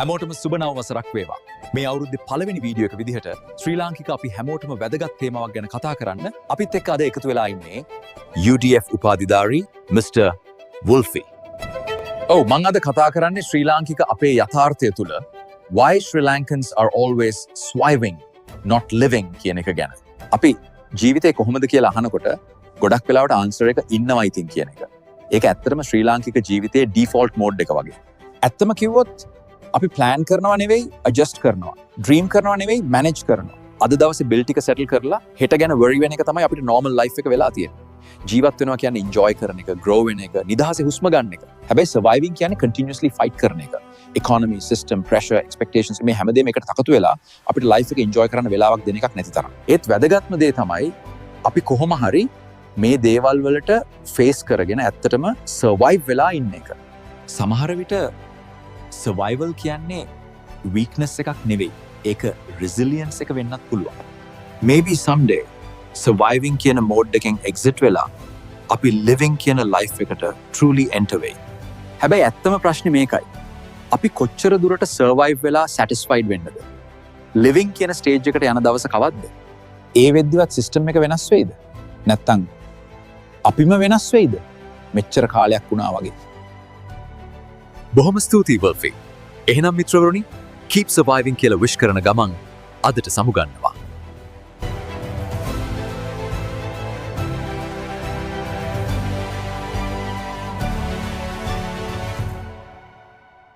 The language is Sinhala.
හැමෝටම සුබ නව වසරක් වේවා. මේ අවුරුද්දේ පළවෙනි වීඩියෝ එක විදිහට ශ්‍රී ලාංකික අපි හැමෝටම වැදගත් තේමාවක් ගැන කතා කරන්න අපිත් එක්ක අද එකතු වෙලා ඉන්නේ UDF උපාධිධාරී Mr. Wolfie. මං අද කතා කරන්නේ ශ්‍රී ලාංකික අපේ යථාර්ථය තුල why Sri Lankans are always striving not living කියන එක ගැන. අපි ජීවිතේ කොහොමද කියලා අහනකොට ගොඩක් වෙලාවට ආන්සර් එක ඉන්නවා ඉතින් කියන එක. ඒක ඇත්තටම ශ්‍රී ලාංකික ජීවිතයේ ඩිෆෝල්ට් මෝඩ් එක වගේ. ඇත්තම කිව්වොත් අපි ප්ලෑන් කරනවා නෙවෙයි ඇඩ්ජස්ට් කරනවා. ඩ්‍රීම් කරනවා නෙවෙයි මැනේජ් කරනවා. අද දවසේ බිල් ටික සෙටල් කරලා හෙට ගැන වරි වෙන එක තමයි අපිට නෝමල් ලයිෆ් එක වෙලා තියෙන්නේ. ජීවත් වෙනවා කියන්නේ එන්ජොයි කරන එක, ග්‍රෝ වෙන එක, නිදහසේ හුස්ම ගන්න එක. හැබැයි සර්වයිවිංg කියන්නේ කන්ටිනියස්ලි ෆයිට් කරන එක. ඉකොනොමි, සිස්ටම්, ප්‍රෙෂර්, එක්ස්පෙක්ටේෂන්ස් මේ හැමදේම එකට තකතු වෙලා අපිට ලයිෆ් එක එන්ජොයි කරන්න වෙලාවක් දෙන එකක් නැති තරම්. ඒත් වැදගත්ම දේ තමයි අපි කොහොම හරි මේ දේවල් වලට ෆේස් කරගෙන ඇත්තටම සර්වයිව් වෙලා ඉන්න එක. සමහර විට සර්වයිවල් කියන්නේ වීක්නස් එකක් නෙවෙයි. ඒක රිසිලියන්ස් එක වෙන්නත් පුළුවන්. Maybe someday surviving කියන මෝඩ් එකෙන් එක්සිට් වෙලා අපි living කියන ලයිෆ් එකට truly enter වෙයි. හැබැයි ඇත්තම ප්‍රශ්නේ මේකයි. අපි කොච්චර දුරට survive වෙලා satisfied වෙන්නද? living කියන ස්ටේජ් එකට යන දවස කවද්ද? ඒ වෙද්දිවත් සිස්ටම් එක වෙනස් වෙයිද? නැත්තම් අපිම වෙනස් වෙයිද? මෙච්චර කාලයක් වුණා වගේ. බොහොම ස්තුතියි වල්ෆී. එහෙනම් මිත්‍රවරුනි, keep surviving කියලා විශ් කරන ගමන් අදට සමුගන්නවා.